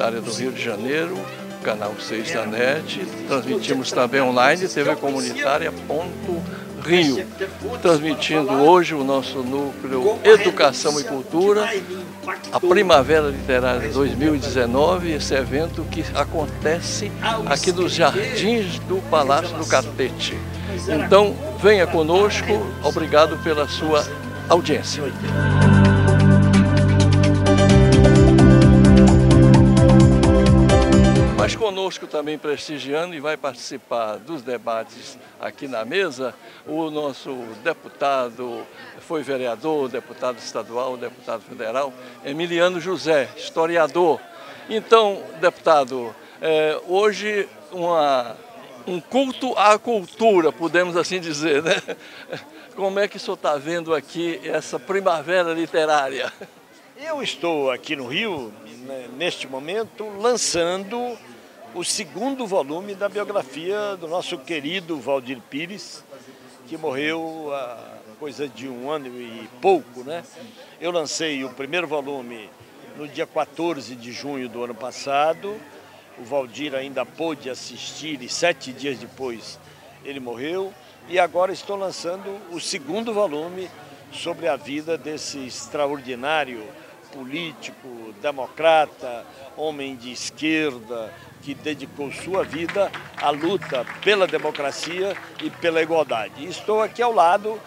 Comunitária do Rio de Janeiro, canal 6 da NET. Transmitimos também online, TV Comunitária Rio, transmitindo hoje o nosso núcleo Educação e Cultura, a Primavera Literária 2019, esse evento que acontece aqui nos jardins do Palácio do Catete. Então, venha conosco, obrigado pela sua audiência. Mas conosco também prestigiando e vai participar dos debates aqui na mesa, o nosso deputado, foi vereador, deputado estadual, deputado federal, Emiliano José, historiador. Então, deputado, hoje um culto à cultura, podemos assim dizer, né? Como é que o senhor está vendo aqui essa primavera literária? Eu estou aqui no Rio, neste momento, lançando o segundo volume da biografia do nosso querido Waldir Pires, que morreu há coisa de 1 ano e pouco, né? Eu lancei o primeiro volume no dia 14 de junho do ano passado. O Waldir ainda pôde assistir e 7 dias depois ele morreu. E agora estou lançando o segundo volume sobre a vida desse extraordinário político, democrata, homem de esquerda, que dedicou sua vida à luta pela democracia e pela igualdade. Estou aqui ao lado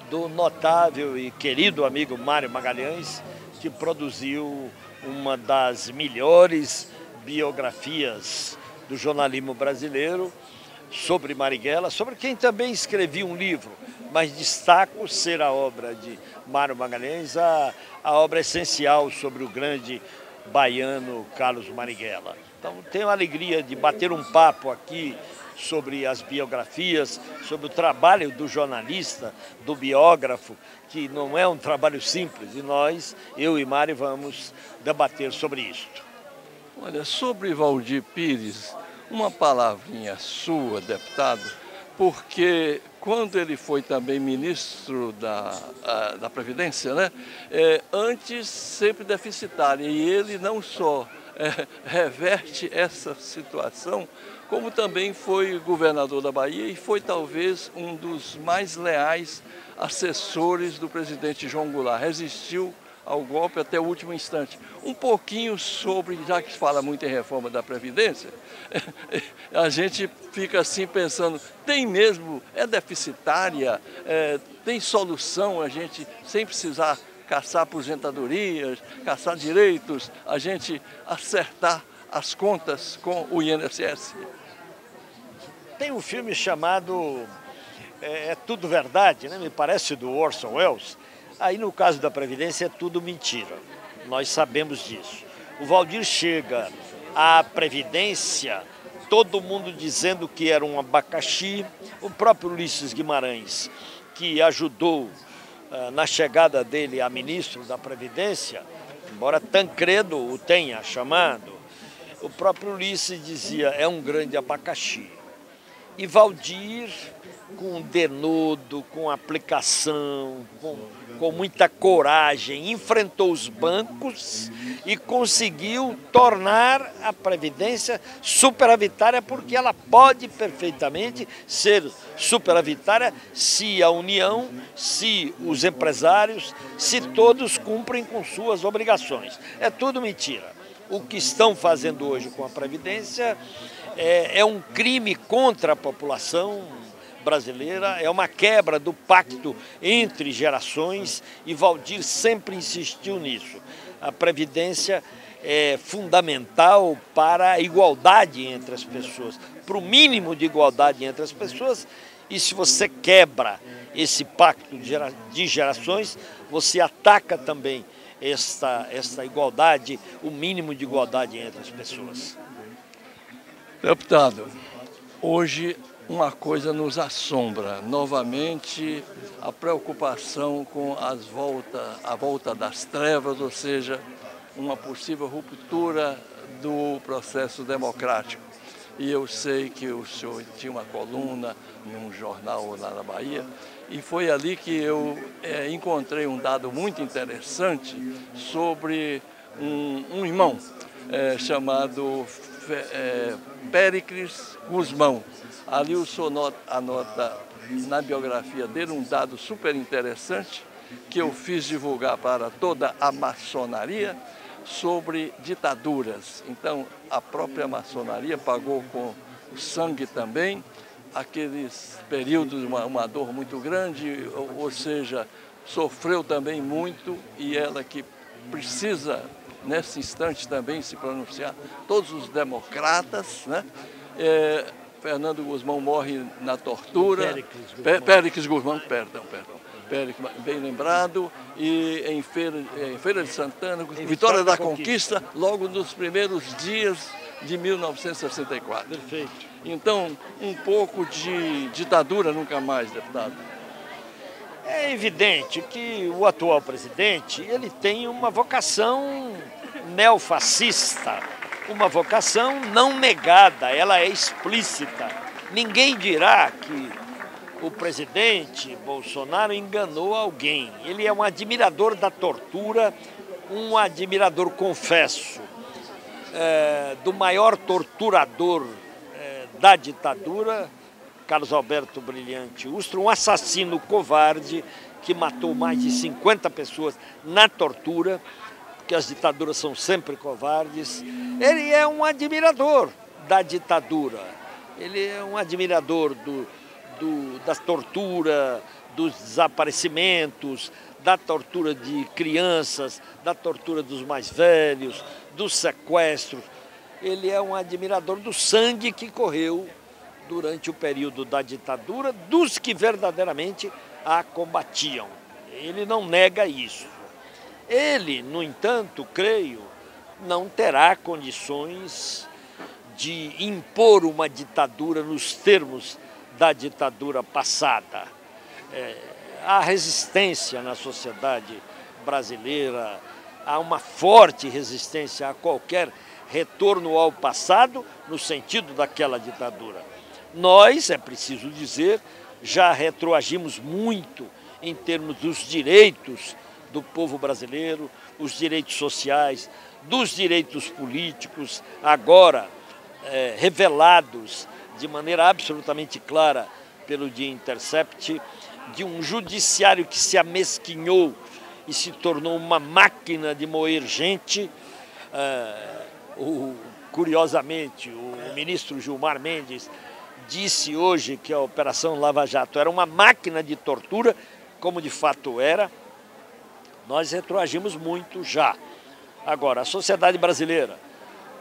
do notável e querido amigo Mário Magalhães, que produziu uma das melhores biografias do jornalismo brasileiro sobre Marighella, sobre quem também escrevi um livro, mas destaco ser a obra de Mário Magalhães, a obra essencial sobre o grande baiano Carlos Marighella. Então, tenho a alegria de bater um papo aqui sobre as biografias, sobre o trabalho do jornalista, do biógrafo, que não é um trabalho simples, e nós, eu e Mário, vamos debater sobre isto. Olha, sobre Waldir Pires, uma palavrinha sua, deputado, porque quando ele foi também ministro da Previdência, né, antes sempre deficitário, e ele não só reverte essa situação, como também foi governador da Bahia e foi talvez um dos mais leais assessores do presidente João Goulart, resistiu ao golpe até o último instante. Um pouquinho sobre, já que se fala muito em reforma da Previdência, a gente fica assim pensando, tem mesmo, é deficitária, tem solução a gente, sem precisar caçar aposentadorias, caçar direitos, a gente acertar as contas com o INSS? Tem um filme chamado É Tudo Verdade, né? Me parece, do Orson Welles. Aí, no caso da Previdência, é tudo mentira. Nós sabemos disso. O Waldir chega à Previdência, todo mundo dizendo que era um abacaxi. O próprio Ulisses Guimarães, que ajudou na chegada dele a ministro da Previdência, embora Tancredo o tenha chamado, o próprio Ulisses dizia, é um grande abacaxi. E Waldir, com denodo, com aplicação, com muita coragem, enfrentou os bancos e conseguiu tornar a Previdência superavitária, porque ela pode perfeitamente ser superavitária se a União, se os empresários, se todos cumprem com suas obrigações. É tudo mentira. O que estão fazendo hoje com a Previdência é um crime contra a população brasileira, é uma quebra do pacto entre gerações, e Waldir sempre insistiu nisso. A Previdência é fundamental para a igualdade entre as pessoas, para o mínimo de igualdade entre as pessoas, e se você quebra esse pacto de gerações, você ataca também esta igualdade, o mínimo de igualdade entre as pessoas. Deputado, hoje uma coisa nos assombra, novamente a preocupação com a volta das trevas, ou seja, uma possível ruptura do processo democrático. E eu sei que o senhor tinha uma coluna num jornal lá na Bahia, e foi ali que eu encontrei um dado muito interessante sobre um irmão chamado Péricles Guzmão. Ali o senhor anota na biografia dele um dado super interessante que eu fiz divulgar para toda a maçonaria sobre ditaduras. Então, a própria maçonaria pagou com sangue também aqueles períodos, uma dor muito grande, ou seja, sofreu também muito, e ela que precisa, nesse instante também, se pronunciar, todos os democratas, né? Fernando Guzmão morre na tortura. Péricles Guzmão, perdão. Péricles, bem lembrado, e em Feira de Santana, Vitória da Conquista, logo nos primeiros dias de 1964. Perfeito. Então, um pouco de ditadura nunca mais, deputado. É evidente que o atual presidente, ele tem uma vocação neofascista, uma vocação não negada, ela é explícita. Ninguém dirá que o presidente Bolsonaro enganou alguém. Ele é um admirador da tortura, um admirador, confesso, do maior torturador da ditadura, Carlos Alberto Brilhante Ustra, um assassino covarde que matou mais de 50 pessoas na tortura, porque as ditaduras são sempre covardes. Ele é um admirador da ditadura, ele é um admirador da tortura, dos desaparecimentos, da tortura de crianças, da tortura dos mais velhos, dos sequestros. Ele é um admirador do sangue que correu durante o período da ditadura, dos que verdadeiramente a combatiam. Ele não nega isso. Ele, no entanto, creio, não terá condições de impor uma ditadura nos termos da ditadura passada. Há resistência na sociedade brasileira, há uma forte resistência a qualquer retorno ao passado no sentido daquela ditadura. Nós, é preciso dizer, já retroagimos muito em termos dos direitos do povo brasileiro, os direitos sociais, dos direitos políticos, agora revelados de maneira absolutamente clara pelo The Intercept, de um judiciário que se amesquinhou e se tornou uma máquina de moer gente. Curiosamente, o ministro Gilmar Mendes disse hoje que a Operação Lava Jato era uma máquina de tortura, como de fato era. Nós retroagimos muito já. Agora, a sociedade brasileira,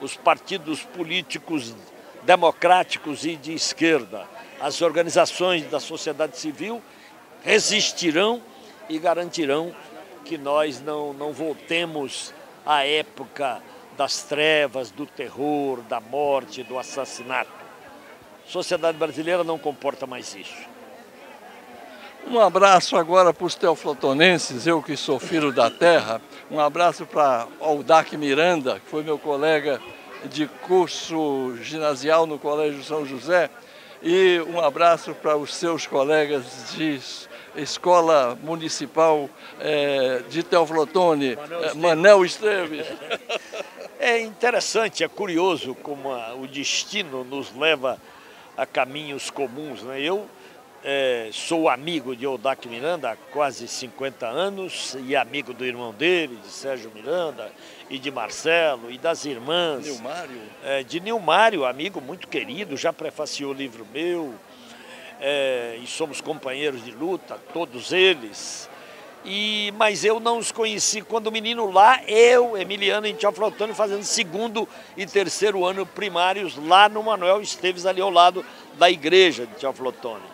os partidos políticos democráticos e de esquerda, as organizações da sociedade civil resistirão e garantirão que nós não voltemos à época das trevas, do terror, da morte, do assassinato. A sociedade brasileira não comporta mais isso. Um abraço agora para os teoflotonenses, eu que sou filho da terra. Um abraço para Aldac Miranda, que foi meu colega de curso ginasial no Colégio São José. E um abraço para os seus colegas de Escola Municipal de Teoflotone, Manel Esteves. É interessante, é curioso como o destino nos leva a caminhos comuns, né? Eu sou amigo de Aldac Miranda há quase 50 anos e amigo do irmão dele, de Sérgio Miranda, e de Marcelo, e das irmãs. Nilmário? De Nilmário, amigo muito querido, já prefaciou livro meu, e somos companheiros de luta, todos eles. Mas eu não os conheci quando menino lá, eu, Emiliano, em Teoflotone, fazendo segundo e terceiro ano primários lá no Manuel Esteves, ali ao lado da igreja de Teoflotone.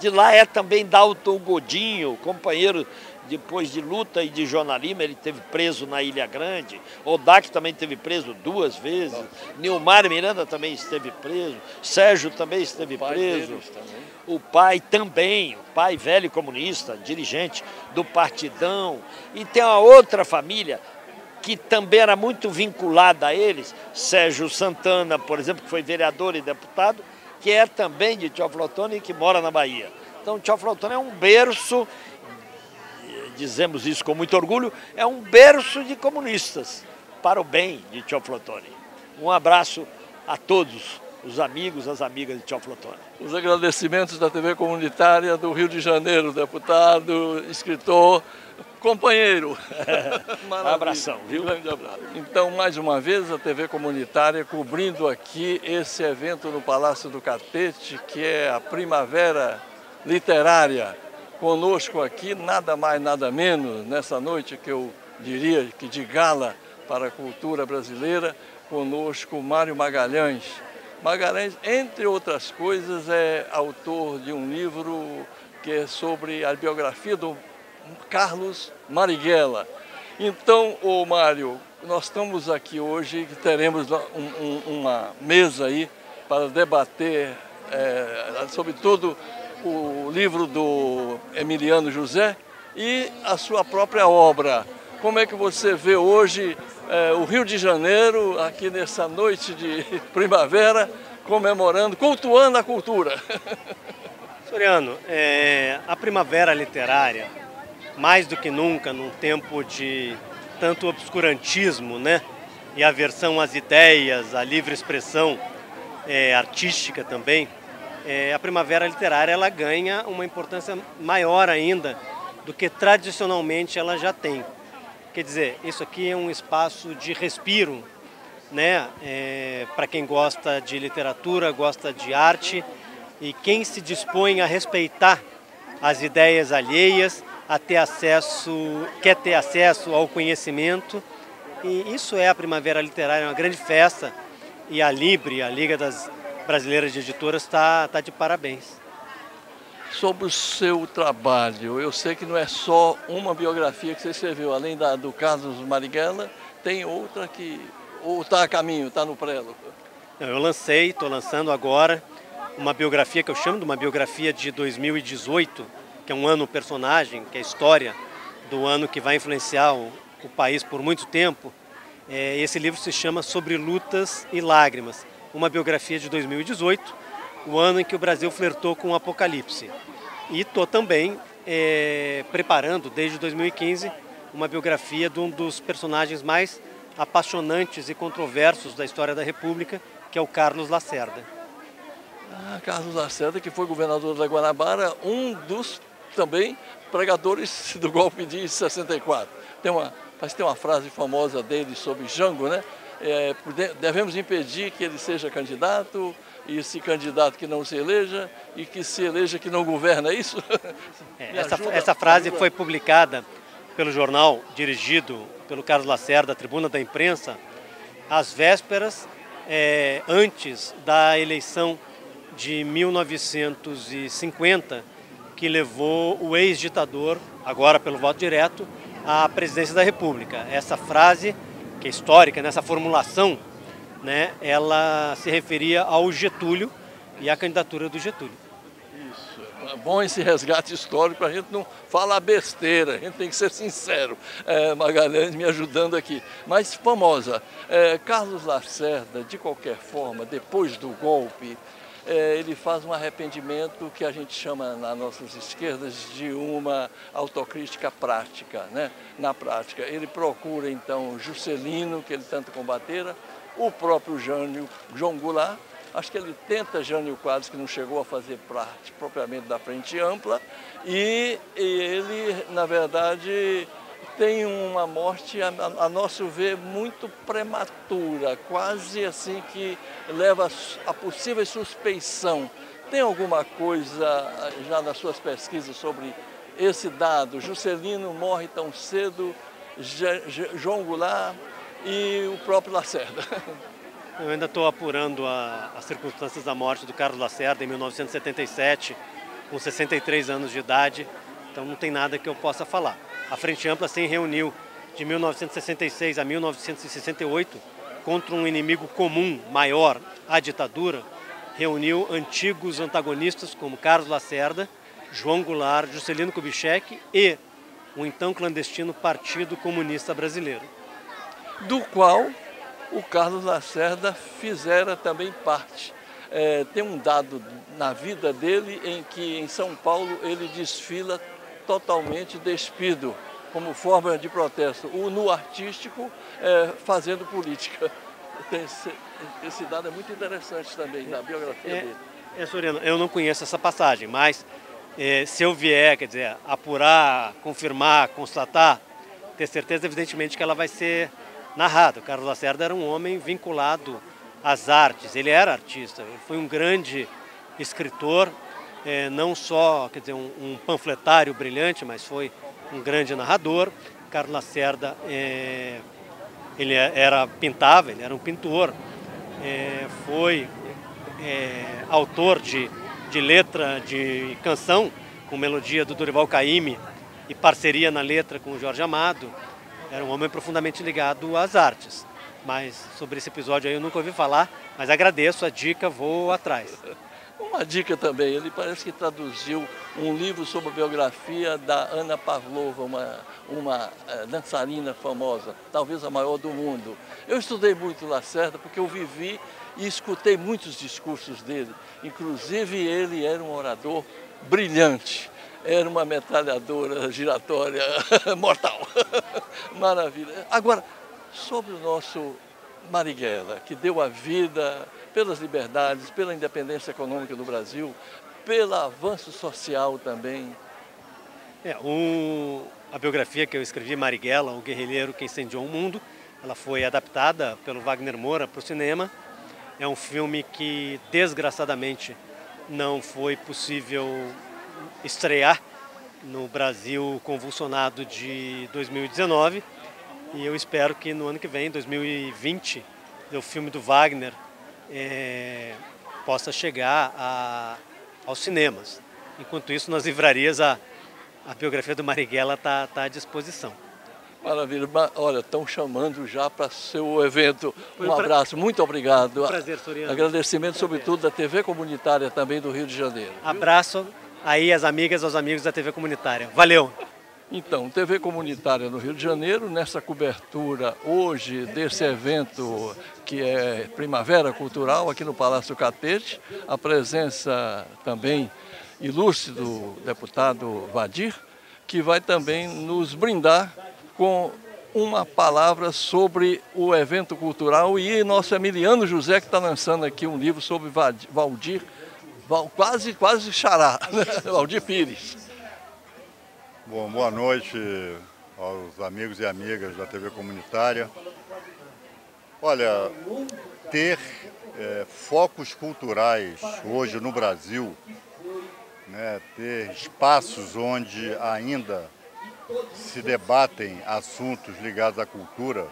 De lá também Dalton Godinho, companheiro depois de luta e de jornalismo, ele esteve preso na Ilha Grande. Aldac também esteve preso 2 vezes. Nilmar Miranda também esteve preso. Sérgio também esteve preso. O pai também, o pai velho comunista, dirigente do Partidão. E tem uma outra família que também era muito vinculada a eles, Sérgio Santana, por exemplo, que foi vereador e deputado, que é também de Teoflotone e que mora na Bahia. Então, Teoflotone é um berço dizemos isso com muito orgulho, é um berço de comunistas, para o bem de Teoflotone. Um abraço a todos os amigos, as amigas de Teoflotone. Os agradecimentos da TV Comunitária do Rio de Janeiro, deputado, escritor, companheiro. Um abração, viu? Um grande abraço. Então, mais uma vez, a TV Comunitária cobrindo aqui esse evento no Palácio do Catete, que é a Primavera Literária. Conosco aqui, nada mais, nada menos, nessa noite que eu diria que de gala para a cultura brasileira, conosco Mário Magalhães. Magalhães, entre outras coisas, é autor de um livro que é sobre a biografia do Carlos Marighella. Então, Mário, nós estamos aqui hoje, teremos uma mesa aí para debater, sobretudo, o livro do Emiliano José e a sua própria obra. Como é que você vê hoje o Rio de Janeiro, aqui nessa noite de primavera, comemorando, cultuando a cultura? Soriano, a primavera literária, mais do que nunca, num tempo de tanto obscurantismo, né, e aversão às ideias, à livre expressão artística também, a primavera literária ela ganha uma importância maior ainda do que tradicionalmente ela já tem. Quer dizer, isso aqui é um espaço de respiro, né, para quem gosta de literatura, gosta de arte e quem se dispõe a respeitar as ideias alheias, a ter acesso, quer ter acesso ao conhecimento. E isso é a Primavera Literária, uma grande festa, e a Libre, a Liga das Brasileiras de Editoras, está de parabéns. Sobre o seu trabalho, eu sei que não é só uma biografia que você escreveu, além do Carlos Marighella, tem outra que ou está a caminho, está no prelo? Eu estou lançando agora uma biografia que eu chamo de uma biografia de 2018, que é um ano personagem, que é a história do ano que vai influenciar o país por muito tempo. Esse livro se chama Sobre Lutas e Lágrimas, uma biografia de 2018, o ano em que o Brasil flertou com o apocalipse. E estou também preparando, desde 2015, uma biografia de um dos personagens mais apaixonantes e controversos da história da República, que é o Carlos Lacerda. Carlos Lacerda, que foi governador da Guanabara, um dos também pregadores do golpe de 64. Parece que tem uma frase famosa dele sobre Jango, né? Devemos impedir que ele seja candidato, e esse candidato que não se eleja, e que se eleja que não governa, é isso? Essa frase foi publicada pelo jornal dirigido pelo Carlos Lacerda, a Tribuna da Imprensa, às vésperas, antes da eleição de 1950, que levou o ex-ditador, agora pelo voto direto, à presidência da República. Essa frase, que é histórica, nessa formulação, né, ela se referia ao Getúlio e à candidatura do Getúlio. Isso, é bom esse resgate histórico, a gente não falar besteira, a gente tem que ser sincero. Magalhães me ajudando aqui. Mas famosa, Carlos Lacerda, de qualquer forma, depois do golpe, ele faz um arrependimento que a gente chama nas nossas esquerdas de uma autocrítica prática, né? Na prática, ele procura então Juscelino, que ele tanto combatera, o próprio João Goulart, acho que ele tenta Jânio Quadros, que não chegou a fazer parte propriamente da Frente Ampla, e ele, na verdade, tem uma morte, a nosso ver, muito prematura, quase assim que leva a possível suspeição. Tem alguma coisa já nas suas pesquisas sobre esse dado? Juscelino morre tão cedo, João Goulart e o próprio Lacerda. Eu ainda estou apurando as circunstâncias da morte do Carlos Lacerda em 1977, com 63 anos de idade, então não tem nada que eu possa falar. A Frente Ampla se reuniu de 1966 a 1968 contra um inimigo comum, maior, a ditadura. Reuniu antigos antagonistas como Carlos Lacerda, João Goulart, Juscelino Kubitschek e o então clandestino Partido Comunista Brasileiro. Do qual o Carlos Lacerda fizera também parte. Tem um dado na vida dele em que em São Paulo ele desfila totalmente despido. como forma de protesto, no artístico, fazendo política. Esse dado é muito interessante também na biografia dele. Soriano, eu não conheço essa passagem, mas se eu vier, quer dizer, apurar, confirmar, constatar, ter certeza, evidentemente, que ela vai ser narrada. O Carlos Lacerda era um homem vinculado às artes, ele era artista, ele foi um grande escritor, não só, quer dizer, um panfletário brilhante, mas foi um grande narrador. Carlos Lacerda, ele pintava, ele era um pintor, foi autor de letra de canção, com melodia do Dorival Caymmi e parceria na letra com o Jorge Amado. Era um homem profundamente ligado às artes. Mas sobre esse episódio aí eu nunca ouvi falar, mas agradeço a dica, vou atrás. Uma dica também, ele parece que traduziu um livro sobre a biografia da Anna Pavlova, uma dançarina famosa, talvez a maior do mundo. Eu estudei muito Lacerda porque eu vivi e escutei muitos discursos dele. Inclusive ele era um orador brilhante, era uma metralhadora giratória mortal. Maravilha. Agora, sobre o nosso Marighella, que deu a vida pelas liberdades, pela independência econômica do Brasil, pelo avanço social também. A biografia que eu escrevi, Marighella, o guerrilheiro que incendiou o mundo, ela foi adaptada pelo Wagner Moura para o cinema. É um filme que, desgraçadamente, não foi possível estrear no Brasil convulsionado de 2019. E eu espero que no ano que vem, 2020, o filme do Wagner possa chegar aos cinemas. Enquanto isso, nas livrarias, a biografia do Marighella está à disposição. Maravilha. Olha, estão chamando já para seu evento. Um abraço, muito obrigado. Um prazer, Soriano. Agradecimento, sobretudo, da TV Comunitária também do Rio de Janeiro. Abraço aí às amigas e aos amigos da TV Comunitária. Valeu! Então, TV Comunitária no Rio de Janeiro, nessa cobertura hoje desse evento que é Primavera Cultural, aqui no Palácio Catete, a presença também ilustre do deputado Vadir, que vai também nos brindar com uma palavra sobre o evento cultural, e nosso Emiliano José, que está lançando aqui um livro sobre Valdir, quase xará, né? Valdir Pires. Bom, boa noite aos amigos e amigas da TV Comunitária. Olha, ter focos culturais hoje no Brasil, né, ter espaços onde ainda se debatem assuntos ligados à cultura,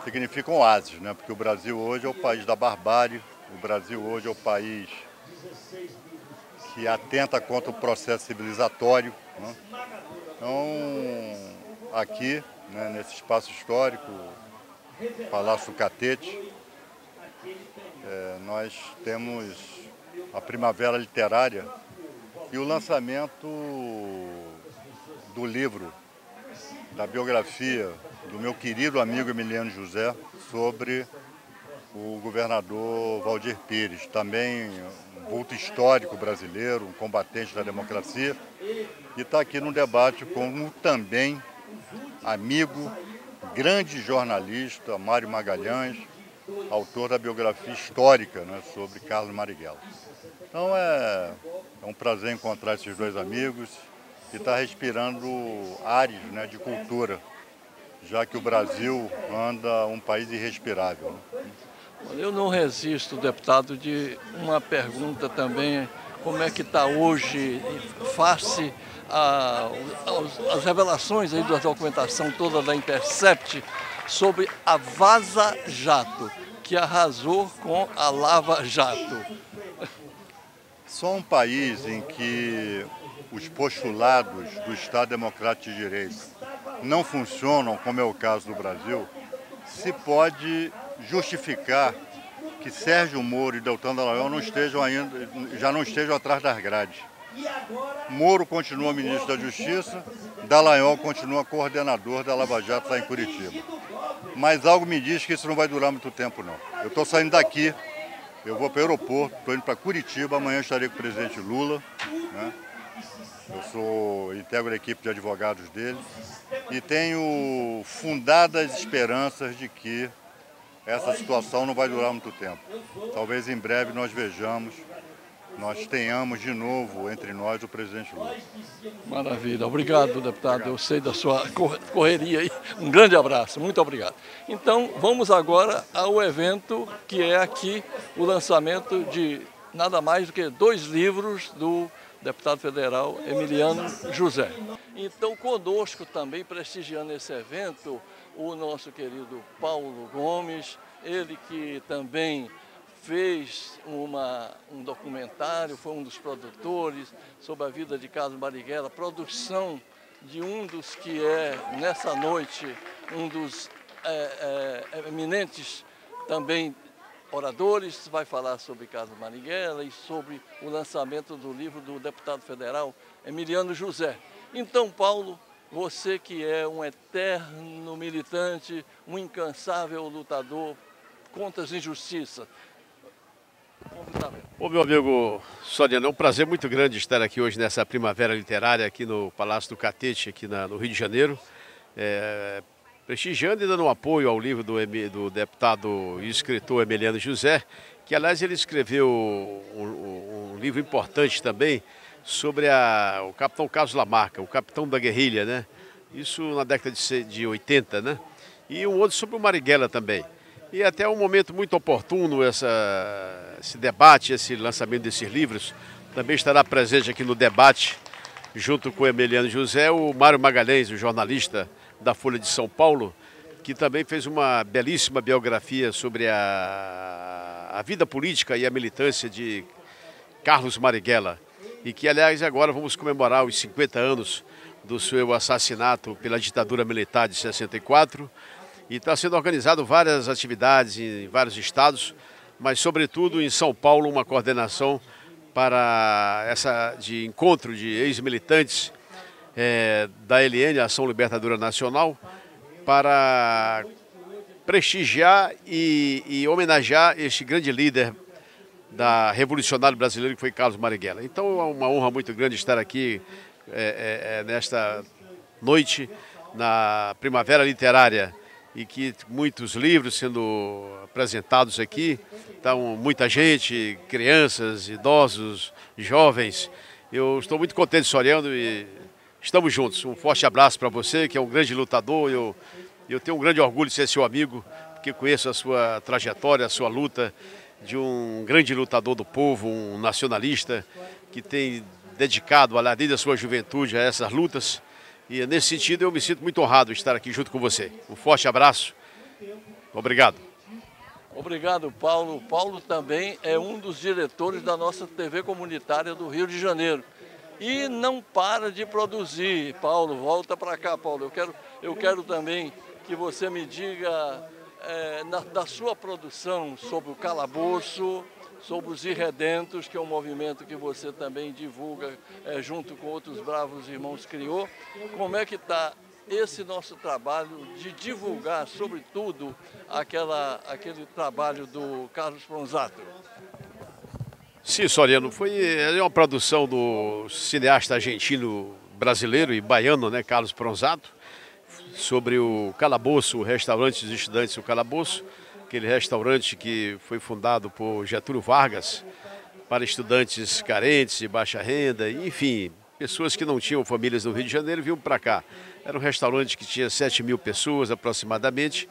significa um oásis, né? Porque o Brasil hoje é o país da barbárie, o Brasil hoje é o país que atenta contra o processo civilizatório, né? Então, aqui, né, nesse espaço histórico, Palácio Catete, nós temos a Primavera Literária e o lançamento do livro, da biografia do meu querido amigo Emiliano José sobre o governador Valdir Pires, também um vulto histórico brasileiro, um combatente da democracia, e está aqui no debate como também amigo, grande jornalista, Mário Magalhães, autor da biografia histórica, né, sobre Carlos Marighella. Então é um prazer encontrar esses dois amigos e estar respirando ares, né, de cultura, já que o Brasil anda um país irrespirável, né? Eu não resisto, deputado, de uma pergunta também, como é que está hoje, face às revelações aí da documentação toda da Intercept sobre a Vaza Jato, que arrasou com a Lava Jato. Só um país em que os postulados do Estado Democrático de Direito não funcionam, como é o caso do Brasil, se pode justificar que Sérgio Moro e Deltan Dallagnol já não estejam atrás das grades. Moro continua ministro da Justiça, Dallagnol continua coordenador da Lava Jato lá em Curitiba. Mas algo me diz que isso não vai durar muito tempo, não. Eu estou saindo daqui, eu vou para o aeroporto, estou indo para Curitiba, amanhã estarei com o presidente Lula, né? Integro a equipe de advogados dele e tenho fundadas esperanças de que essa situação não vai durar muito tempo. Talvez em breve nós tenhamos de novo entre nós o presidente Lula. Maravilha. Obrigado, deputado. Eu sei da sua correria aí. Um grande abraço. Muito obrigado. Então, vamos agora ao evento que é aqui o lançamento de nada mais do que 2 livros do deputado federal Emiliano José. Então, conosco também, prestigiando esse evento, o nosso querido Paulo Gomes, ele que também fez um documentário, foi um dos produtores sobre a vida de Carlos Marighella, produção de um dos que é, nessa noite, um dos eminentes também oradores, vai falar sobre Carlos Marighella e sobre o lançamento do livro do deputado federal Emiliano José. Então, Paulo, você que é um eterno militante, um incansável lutador contra as injustiças. Ô, meu amigo Soriano, é um prazer muito grande estar aqui hoje nessa primavera literária aqui no Palácio do Catete, aqui no Rio de Janeiro, prestigiando e dando um apoio ao livro do deputado e escritor Emiliano José, que aliás ele escreveu um livro importante também sobre o capitão Carlos Lamarca, o capitão da guerrilha, né? Isso na década de 80, né? E um outro sobre o Marighella também. E até um momento muito oportuno esse debate, esse lançamento desses livros. Também estará presente aqui no debate, junto com o Emiliano José, o Mário Magalhães, o jornalista da Folha de São Paulo, que também fez uma belíssima biografia sobre a vida política e a militância de Carlos Marighella. E que, aliás, agora vamos comemorar os 50 anos do seu assassinato pela ditadura militar de 64. E está sendo organizado várias atividades em vários estados, mas sobretudo em São Paulo uma coordenação de encontro de ex-militantes da ELN, Ação Libertadora Nacional, para prestigiar e homenagear este grande líder revolucionário brasileiro que foi Carlos Marighella. Então é uma honra muito grande estar aqui nesta noite, na Primavera Literária, e que muitos livros sendo apresentados aqui, então muita gente, crianças, idosos, jovens. Eu estou muito contente, Soriano, e estamos juntos. Um forte abraço para você, que é um grande lutador. Eu tenho um grande orgulho de ser seu amigo, porque conheço a sua trajetória, a sua luta de um grande lutador do povo, um nacionalista, que tem dedicado desde a sua juventude a essas lutas. E nesse sentido eu me sinto muito honrado de estar aqui junto com você. Um forte abraço. Obrigado. Obrigado, Paulo. Paulo também é um dos diretores da nossa TV comunitária do Rio de Janeiro. E não para de produzir. Paulo, volta para cá, Paulo. Eu quero também que você me diga da sua produção sobre o calabouço, sobre os Irredentos, que é um movimento que você também divulga junto com outros bravos irmãos criou. Como é que está esse nosso trabalho de divulgar, sobretudo, aquele trabalho do Carlos Pronzato? Sim, Soriano, é uma produção do cineasta argentino, brasileiro e baiano, né, Carlos Pronzato, sobre o Calabouço, o restaurante dos estudantes do Calabouço, aquele restaurante que foi fundado por Getúlio Vargas para estudantes carentes, de baixa renda, enfim, pessoas que não tinham famílias no Rio de Janeiro vinham para cá. Era um restaurante que tinha 7.000 pessoas aproximadamente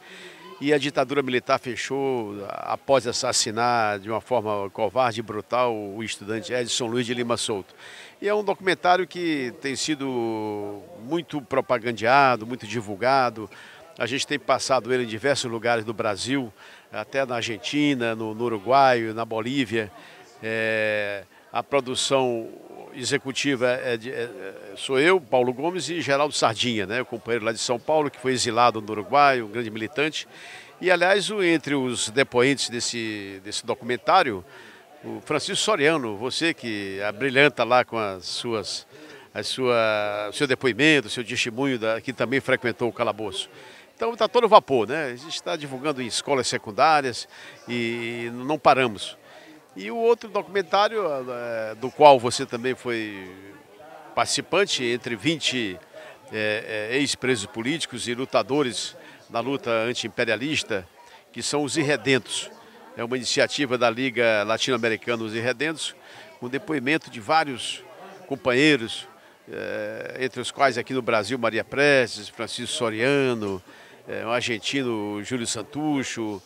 e a ditadura militar fechou após assassinar de uma forma covarde e brutal o estudante Edson Luiz de Lima Souto. E é um documentário que tem sido muito propagandeado, muito divulgado. A gente tem passado ele em diversos lugares do Brasil, até na Argentina, no Uruguai, na Bolívia. A produção executiva sou eu, Paulo Gomes e Geraldo Sardinha, né, o companheiro lá de São Paulo, que foi exilado no Uruguai, um grande militante. E, aliás, entre os depoentes desse documentário, o Francisco Soriano, você que abrilhanta lá com seu depoimento, seu testemunho, que também frequentou o calabouço. Então está todo vapor, né? A gente está divulgando em escolas secundárias e não paramos. E o outro documentário, do qual você também foi participante, entre 20 ex-presos políticos e lutadores da luta anti-imperialista, que são os Irredentos. É uma iniciativa da Liga Latino-Americana Os Irredentos, com depoimento de vários companheiros, entre os quais aqui no Brasil Maria Prestes, Francisco Soriano, o argentino Júlio Santucho,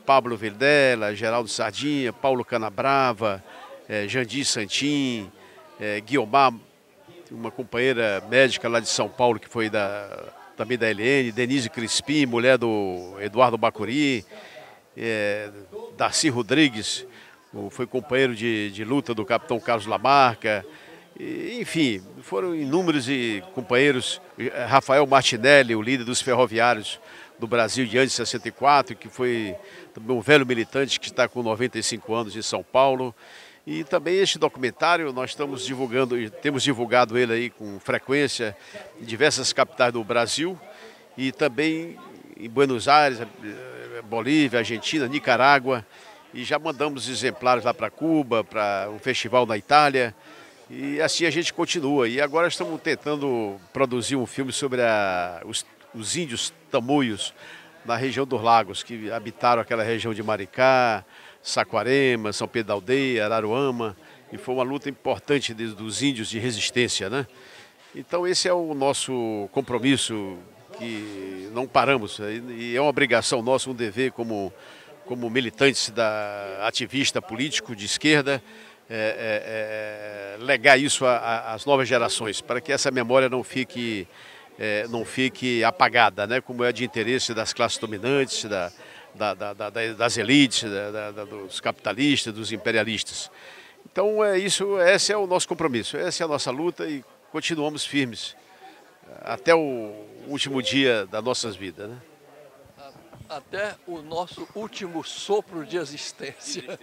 Pablo Vilela, Geraldo Sardinha, Paulo Canabrava, Jandir Santin, Guiomar, uma companheira médica lá de São Paulo, que foi também da LN, Denise Crispim, mulher do Eduardo Bacuri, Darcy Rodrigues, foi companheiro de luta do capitão Carlos Lamarca, enfim, foram inúmeros companheiros. Rafael Martinelli, o líder dos ferroviários do Brasil de antes de 64, que foi também um velho militante que está com 95 anos em São Paulo. E também este documentário nós estamos divulgando, temos divulgado ele aí com frequência em diversas capitais do Brasil e também em Buenos Aires, Bolívia, Argentina, Nicarágua, e já mandamos exemplares lá para Cuba, para um festival na Itália, e assim a gente continua. E agora estamos tentando produzir um filme sobre os índios tamoios na região dos lagos, que habitaram aquela região de Maricá, Saquarema, São Pedro da Aldeia, Araruama, e foi uma luta importante dos índios de resistência, né? Então esse é o nosso compromisso, que não paramos, e é uma obrigação nossa, um dever como militantes ativista político de esquerda, legar isso às novas gerações, para que essa memória não fique apagada, né? Como é de interesse das classes dominantes, das elites, dos capitalistas, dos imperialistas. Então esse é o nosso compromisso, essa é a nossa luta e continuamos firmes até o último dia das nossas vidas, né? Até o nosso último sopro de existência.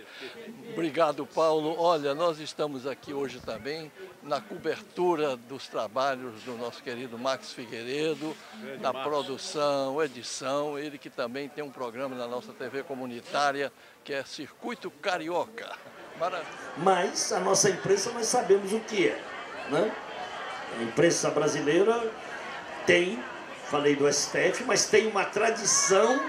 Obrigado, Paulo. Olha, nós estamos aqui hoje também na cobertura dos trabalhos do nosso querido Max Figueiredo, na produção, edição, ele que também tem um programa na nossa TV comunitária, que é Circuito Carioca. Mas a nossa imprensa nós sabemos o que é, né? A imprensa brasileira tem, falei do STF, mas tem uma tradição,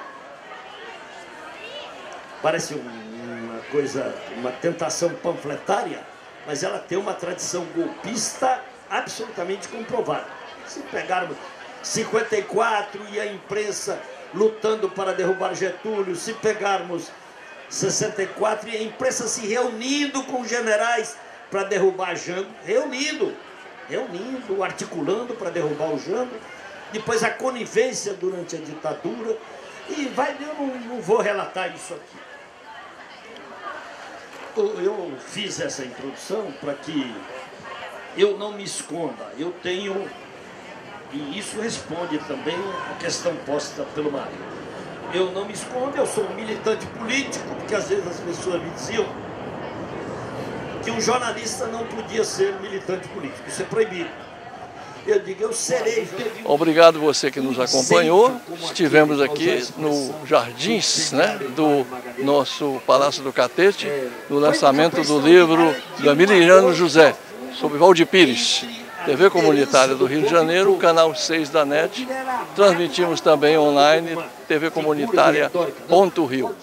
parece uma coisa, uma tentação panfletária, mas ela tem uma tradição golpista absolutamente comprovada. Se pegarmos 54 e a imprensa lutando para derrubar Getúlio, se pegarmos 64 e a imprensa se reunindo com generais para derrubar Jango, reunindo, articulando para derrubar o Jango, depois a conivência durante a ditadura, e eu não vou relatar isso aqui. Eu fiz essa introdução para que eu não me esconda, eu tenho, e isso responde também a questão posta pelo Mário, eu não me escondo, eu sou um militante político, porque às vezes as pessoas me diziam que um jornalista não podia ser militante político, isso é proibido. Eu digo, eu serei. Obrigado você que nos acompanhou. Estivemos aqui no Jardins, né, do nosso Palácio do Catete, no lançamento do livro do Emiliano José, sobre Valdir Pires, TV Comunitária do Rio de Janeiro, canal 6 da NET. Transmitimos também online, tvcomunitaria.rio.